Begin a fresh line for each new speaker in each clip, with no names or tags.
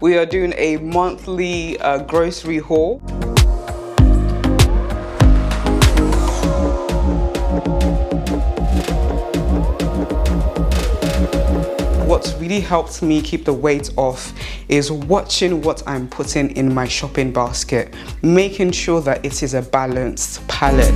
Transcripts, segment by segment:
We are doing a monthly grocery haul. What's really helped me keep the weight off is watching what I'm putting in my shopping basket, making sure that it is a balanced palette.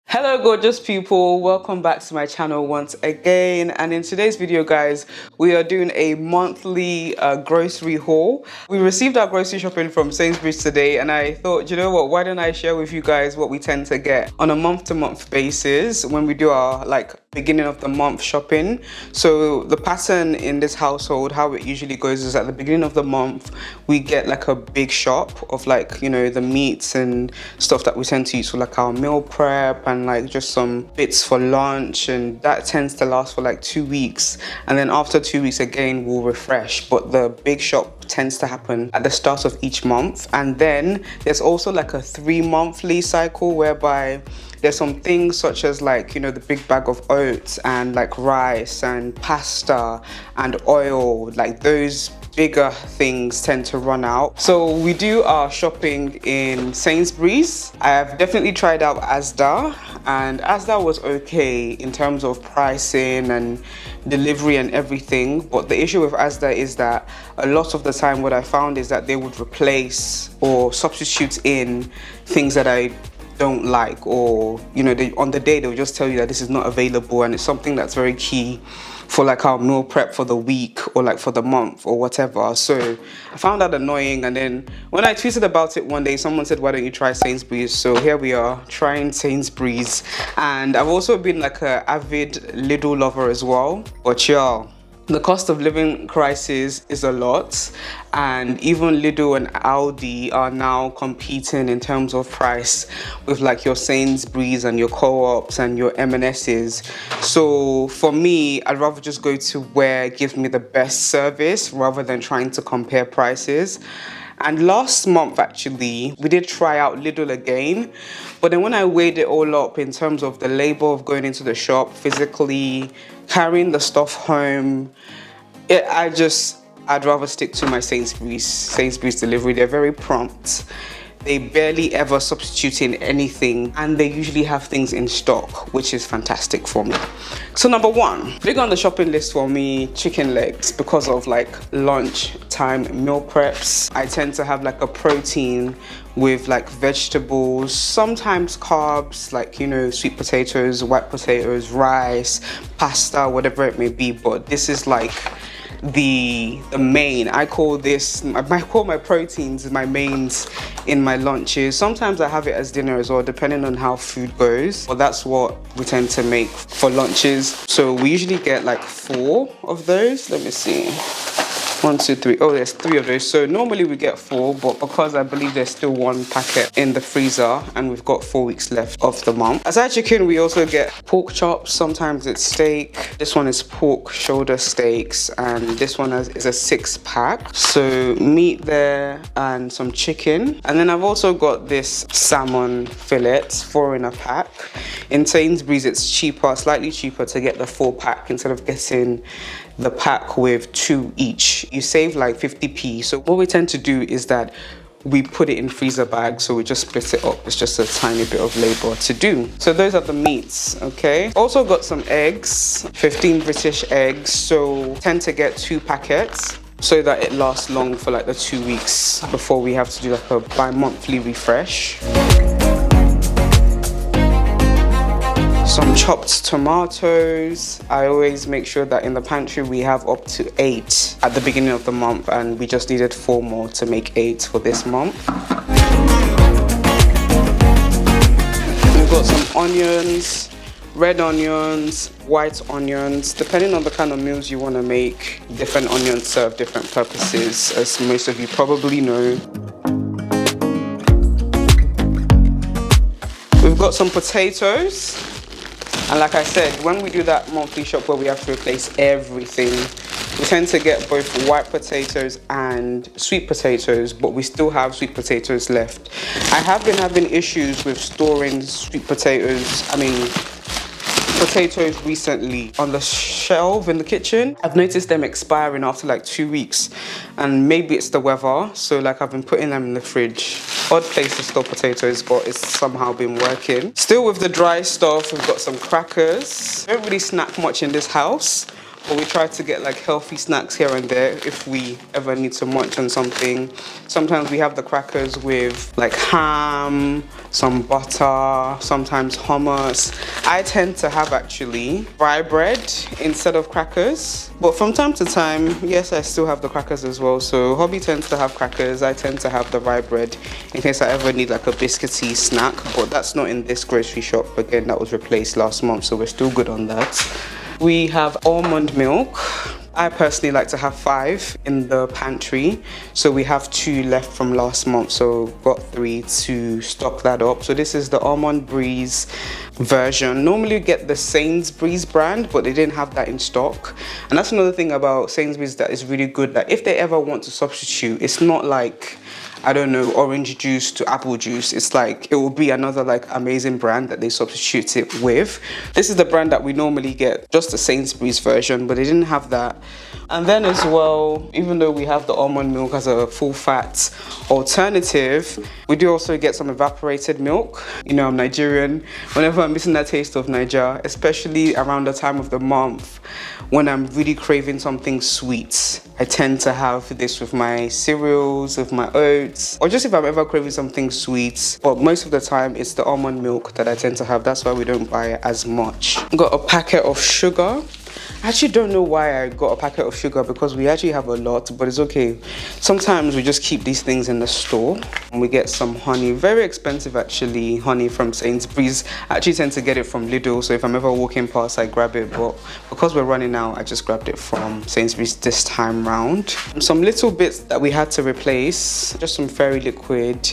Hello gorgeous people, welcome back to my channel once again, and in today's video guys we are doing a monthly grocery haul. We received our grocery shopping from Sainsbury's today and I thought, you know what, why don't I share with you guys what we tend to get on a month-to-month basis when we do our beginning of the month shopping. So the pattern in this household, how it usually goes is at the beginning of the month we get a big shop of the meats and stuff that we tend to use for our meal prep and just some bits for lunch, and that tends to last for 2 weeks, and then after 2 weeks again we'll refresh. But the big shop tends to happen at the start of each month, and then there's also a 3-monthly cycle whereby there's some things such as the big bag of oats and rice and pasta and oil, those bigger things tend to run out. So we do our shopping in Sainsbury's. I have definitely tried out ASDA, and ASDA was okay in terms of pricing and delivery and everything, but the issue with ASDA is that a lot of the time what I found is that they would replace or substitute in things that I don't like, or on the day they'll just tell you that this is not available, and it's something that's very key for our meal prep for the week or for the month or whatever. So I found that annoying, and then when I tweeted about it one day someone said, why don't you try Sainsbury's? So here we are trying Sainsbury's, and I've also been an avid Lidl lover as well, but y'all, the cost of living crisis is a lot, and even Lidl and Aldi are now competing in terms of price with your Sainsbury's and your Co-ops and your M&S's. So for me, I'd rather just go to where it gives me the best service rather than trying to compare prices. And last month actually we did try out Lidl again, but then when I weighed it all up in terms of the labor of going into the shop physically, carrying the stuff home, I'd rather stick to my Sainsbury's delivery. They're very prompt. They barely ever substitute in anything, and they usually have things in stock, which is fantastic for me. So number one, big on the shopping list for me, chicken legs, because of lunch time meal preps. I tend to have a protein with vegetables, sometimes carbs sweet potatoes, white potatoes, rice, pasta, whatever it may be, but this is the main. I call my proteins my mains in my lunches. Sometimes I have it as dinner as well, depending on how food goes, but that's what we tend to make for lunches. So we usually get 4 of those. Let me see, 1, 2, 3. Oh, there's 3 of those. So normally we get 4, but because I believe there's still 1 packet in the freezer and we've got 4 weeks left of the month. Aside chicken, we also get pork chops. Sometimes it's steak. This one is pork shoulder steaks, and this one is a 6-pack. So meat there and some chicken. And then I've also got this salmon fillet, 4 in a pack. In Sainsbury's it's cheaper, slightly cheaper to get the 4-pack instead of getting the pack with 2 each. You save 50p. So what we tend to do is that we put it in freezer bags, so we just split it up. It's just a tiny bit of labor to do. So those are the meats, okay? Also got some eggs, 15 British eggs, so tend to get 2 packets so that it lasts long for the 2 weeks before we have to do a bi-monthly refresh. Some chopped tomatoes. I always make sure that in the pantry we have up to 8 at the beginning of the month, and we just needed 4 more to make 8 for this month. We've got some onions, red onions, white onions. Depending on the kind of meals you want to make, different onions serve different purposes, as most of you probably know. We've got some potatoes. And like I said, when we do that monthly shop where we have to replace everything, We tend to get both white potatoes and sweet potatoes, but we still have sweet potatoes left. I have been having issues with storing sweet potatoes, potatoes recently on the shelf in the kitchen. I've noticed them expiring after like 2 weeks, and maybe it's the weather, so like I've been putting them in the fridge. Odd place to store potatoes, but it's somehow been working. Still with the dry stuff, we've got some crackers. Don't really snack much in this house, but we try to get like healthy snacks here and there if we ever need to munch on something. Sometimes we have the crackers with like ham, some butter, sometimes hummus. I tend to have actually rye bread instead of crackers. But from time to time, yes, I still have the crackers as well. So hubby tends to have crackers, I tend to have the rye bread in case I ever need like a biscuity snack. But that's not in this grocery shop. Again, that was replaced last month, so we're still good on that. We have almond milk. I personally like to have 5 in the pantry, so we have 2 left from last month, so got 3 to stock that up. So this is the Almond Breeze version. Normally you get the Sainsbury's brand, but they didn't have that in stock. And that's another thing about Sainsbury's that is really good, that if they ever want to substitute, it's not like, I don't know, orange juice to apple juice. It's like, it will be another like amazing brand that they substitute it with. This is the brand that we normally get, just the Sainsbury's version, but they didn't have that. And then as well, even though we have the almond milk as a full fat alternative, we do also get some evaporated milk. You know, I'm Nigerian. Whenever I'm missing that taste of Niger, especially around the time of the month, when I'm really craving something sweet, I tend to have this with my cereals, with my oats, or just if I'm ever craving something sweet. But most of the time, it's the almond milk that I tend to have. That's why we don't buy it as much. Got a packet of sugar. I actually don't know why I got a packet of sugar, because we actually have a lot, but it's okay. Sometimes we just keep these things in the store. And we get some honey, very expensive actually, honey from Sainsbury's. I actually tend to get it from LIDL, so if I'm ever walking past, I grab it, but because we're running out, I just grabbed it from Sainsbury's this time round. Some little bits that we had to replace, just some fairy liquid,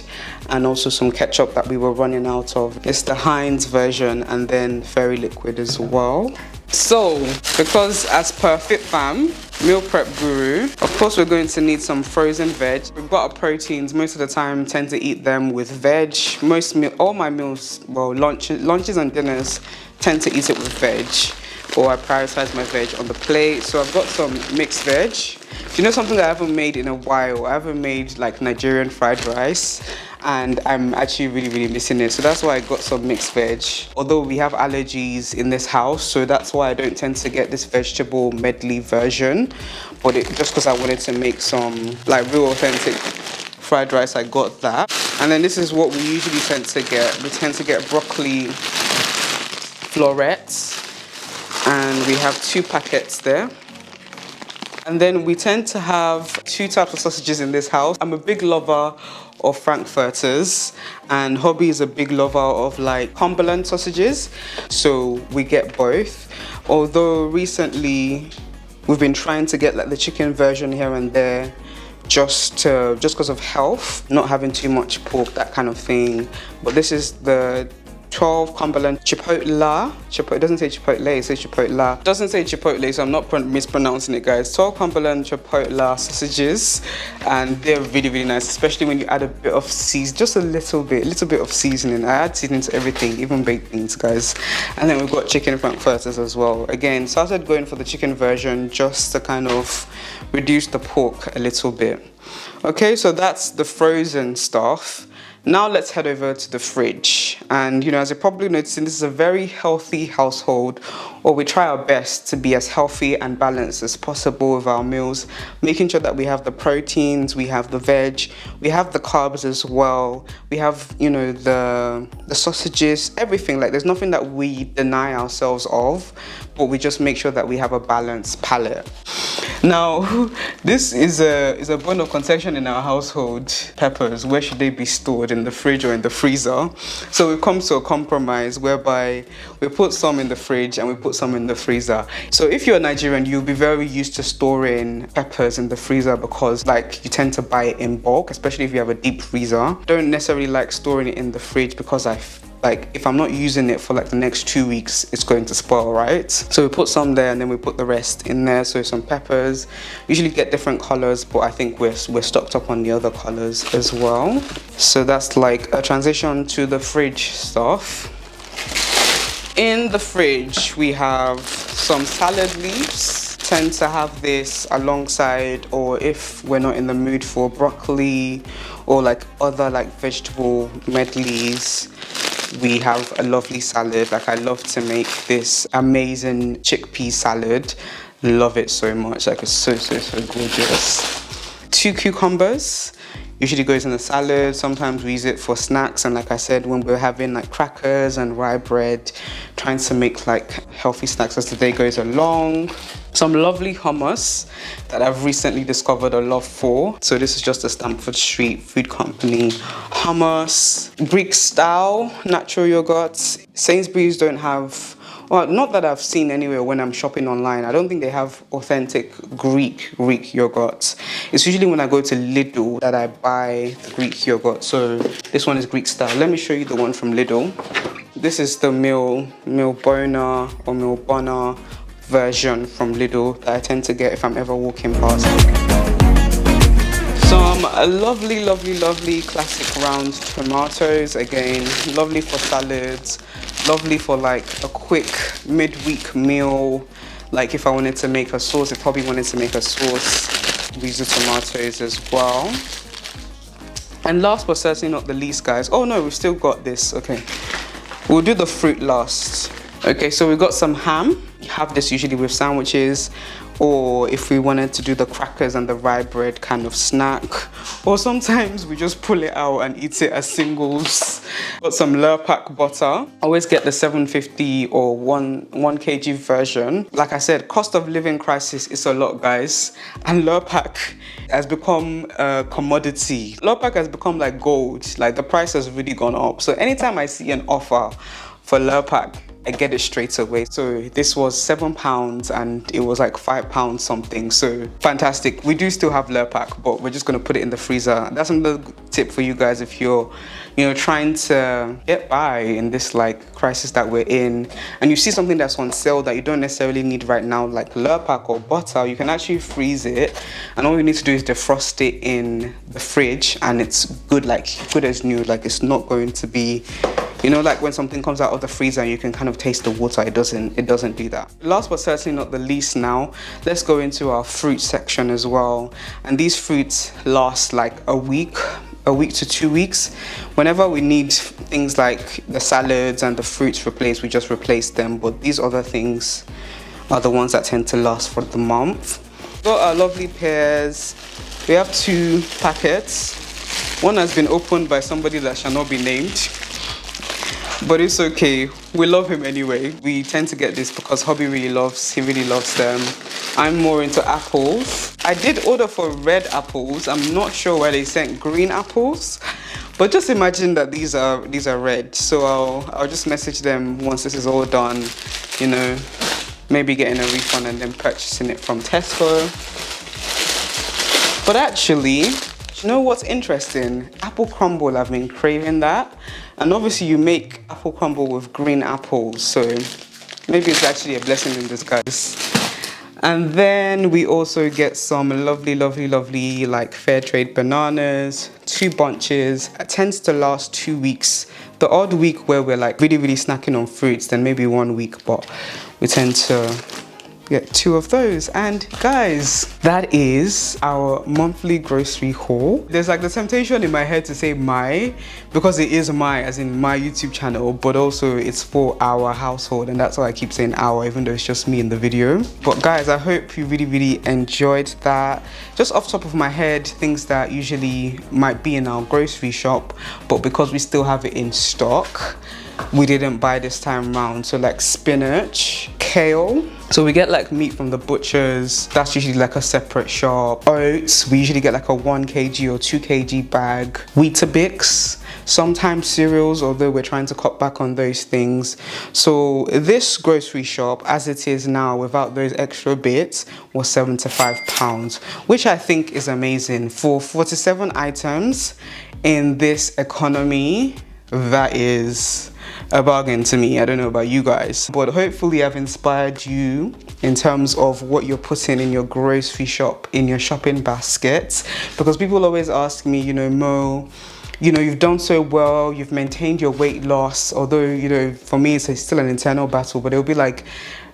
and also some ketchup that we were running out of. It's the Heinz version, and then fairy liquid as well. So, because as per FitFam, meal prep guru, of course we're going to need some frozen veg. We've got our proteins, most of the time tend to eat them with veg. All my meals, well, lunches and dinners, tend to eat it with veg, or I prioritize my veg on the plate. So I've got some mixed veg. You know, something that I haven't made in a while, I haven't made like Nigerian fried rice, and I'm actually really missing it. So that's why I got some mixed veg. Although we have allergies in this house, so that's why I don't tend to get this vegetable medley version. But just because I wanted to make some like real authentic fried rice, I got that. And then this is what we usually tend to get. We tend to get broccoli florets, and we have 2 packets there. And then we tend to have 2 types of sausages in this house. I'm a big lover of Frankfurters, and hubby is a big lover of like Cumberland sausages, so we get both. Although recently we've been trying to get like the chicken version here and there, just because of health, not having too much pork, that kind of thing. But this is the 12 Cumberland Chipotle. It doesn't say Chipotle, it says Chipotle. It doesn't say Chipotle, so I'm not mispronouncing it, guys. 12 Cumberland Chipotle sausages, and they're really nice, especially when you add a bit of just a little bit of seasoning. I add seasoning to everything, even baked beans, guys. And then we've got chicken frankfurters as well. Again, started going for the chicken version just to kind of reduce the pork a little bit. Okay, so that's the frozen stuff. Now let's head over to the fridge. And you know, as you're probably noticing, this is a very healthy household, or we try our best to be as healthy and balanced as possible with our meals, making sure that we have the proteins, we have the veg, we have the carbs as well, we have, you know, the sausages, everything. Like, there's nothing that we deny ourselves of, but we just make sure that we have a balanced palate. Now, this is a bone of contention in our household. Peppers, where should they be stored, in the fridge or in the freezer? So we've come to a compromise whereby we put some in the fridge and we put some in the freezer. So if you're Nigerian, you'll be very used to storing peppers in the freezer, because like you tend to buy it in bulk, especially if you have a deep freezer. Don't necessarily like storing it in the fridge, because I like if I'm not using it for like the next 2 weeks, it's going to spoil, right? So we put some there and then we put the rest in there. So some peppers, usually get different colors, but I think we're stocked up on the other colors as well. So that's like a transition to the fridge stuff. In the fridge, we have some salad leaves. Tend to have this alongside, or if we're not in the mood for broccoli or like other like vegetable medleys, we have a lovely salad. Like I love to make this amazing chickpea salad. Love it so much. Like it's so gorgeous. 2 cucumbers. Usually goes in the salad. Sometimes we use it for snacks, and like I said, when we're having like crackers and rye bread, trying to make like healthy snacks as the day goes along. Some lovely hummus that I've recently discovered a love for. So this is just a Stamford Street Food Company hummus. Greek style natural yogurts. Sainsbury's don't have, well, not that I've seen anywhere when I'm shopping online. I don't think they have authentic Greek yogurts. It's usually when I go to Lidl that I buy the Greek yogurt. So this one is Greek style. Let me show you the one from Lidl. This is the meal boner or meal bonner version from Lidl that I tend to get if I'm ever walking past. Some lovely classic round tomatoes. Again, lovely for salads, lovely for like a quick midweek meal. Like if I wanted to make a sauce, if Hobby wanted to make a sauce, we use the tomatoes as well. And last but certainly not the least, guys. Oh no, we've still got this. Okay, we'll do the fruit last. Okay, so we got some ham. You have this usually with sandwiches, or if we wanted to do the crackers and the rye bread kind of snack, or sometimes we just pull it out and eat it as singles. Got some Lurpak butter. I always get the 750 or 1 kg version. Like I said, cost of living crisis is a lot, guys, and Lurpak has become a commodity. Lurpak has become like gold. Like the price has really gone up. So anytime I see an offer for Lurpak, I get it straight away. So this was £7 and it was like £5 something. So fantastic. We do still have Lurpak, but we're just gonna put it in the freezer. That's another tip for you guys if you're, you know, trying to get by in this like crisis that we're in, and you see something that's on sale that you don't necessarily need right now, like Lurpak or butter. You can actually freeze it, and all you need to do is defrost it in the fridge, and it's good, like good as new. Like it's not going to be, you know, like when something comes out of the freezer and you can kind of taste the water, it doesn't do that. Last but certainly not the least now, let's go into our fruit section as well. And these fruits last like a week to 2 weeks. Whenever we need things like the salads and the fruits replaced, we just replace them. But these other things are the ones that tend to last for the month. Got our lovely pears. We have 2 packets. One has been opened by somebody that shall not be named, but it's okay. We love him anyway. We tend to get this because Hobby really loves them. I'm more into apples. I did order for red apples. I'm not sure why they sent green apples, but just imagine that these are red. So I'll just message them once this is all done, you know, maybe getting a refund and then purchasing it from Tesco. But actually, you know what's interesting? Apple crumble, I've been craving that. And obviously you make apple crumble with green apples, so maybe it's actually a blessing in disguise. And then we also get some lovely like fair trade bananas, 2 bunches. It tends to last 2 weeks. The odd week where we're like really snacking on fruits, then maybe 1 week, but we tend to get 2 of those. And guys, that is our monthly grocery haul. There's like the temptation in my head to say my, because it is my, as in my YouTube channel, but also it's for our household, and that's why I keep saying our, even though it's just me in the video. But guys, I hope you really enjoyed that. Just off top of my head, things that usually might be in our grocery shop, but because we still have it in stock, we didn't buy this time around. So like spinach, kale. So we get like meat from the butchers. That's usually like a separate shop. Oats, we usually get like a 1 kg or 2 kg bag. Weetabix, sometimes cereals, although we're trying to cut back on those things. So this grocery shop, as it is now without those extra bits, was £75, which I think is amazing. For 47 items in this economy, that is a bargain to me. I don't know about you guys, but hopefully I've inspired you in terms of what you're putting in your grocery shop, in your shopping basket. Because people always ask me, you know, Mo, you know, you've done so well, you've maintained your weight loss, although, you know, for me it's still an internal battle, but it'll be like,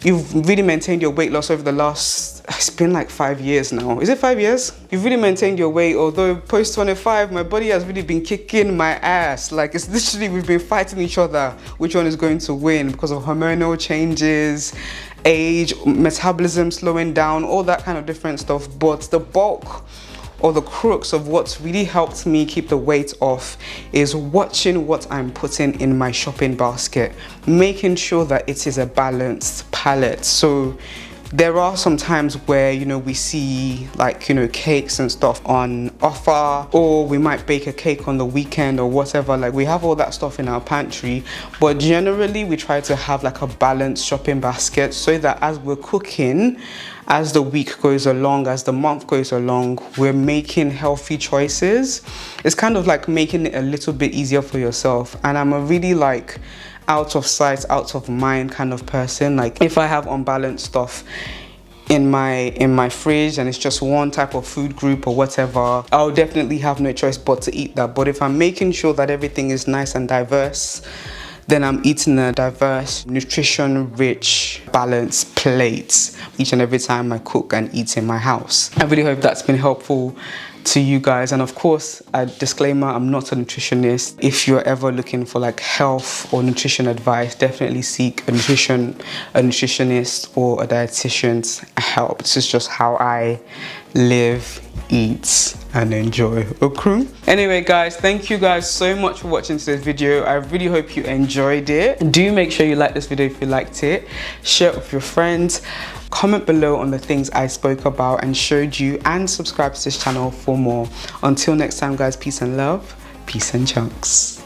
you've really maintained your weight loss over the last, it's been like 5 years now. Is it 5 years? You've really maintained your weight, although post 25, my body has really been kicking my ass. Like, it's literally, we've been fighting each other, which one is going to win because of hormonal changes, age, metabolism slowing down, all that kind of different stuff. But the bulk or the crux of what's really helped me keep the weight off is watching what I'm putting in my shopping basket, making sure that it is a balanced palette. So there are some times where, you know, we see like, you know, cakes and stuff on offer, or we might bake a cake on the weekend or whatever. Like, we have all that stuff in our pantry, but generally we try to have like a balanced shopping basket so that as we're cooking, as the week goes along, as the month goes along, we're making healthy choices. It's kind of like making it a little bit easier for yourself. And I'm a really like out of sight, out of mind kind of person. Like, if I have unbalanced stuff in my fridge and it's just one type of food group or whatever, I'll definitely have no choice but to eat that. But if I'm making sure that everything is nice and diverse, then I'm eating a diverse, nutrition-rich, balanced plate each and every time I cook and eat in my house. I really hope that's been helpful to you guys. And of course, a disclaimer, I'm not a nutritionist. If you're ever looking for like health or nutrition advice, definitely seek a nutritionist or a dietitian's help. This is just how I live, eat and enjoy. Okay. Anyway guys, thank you guys so much for watching today's video. I really hope you enjoyed it. Do make sure you like this video if you liked it, share it with your friends, comment below on the things I spoke about and showed you, and subscribe to this channel for more. Until next time guys, peace and love, peace and chunks.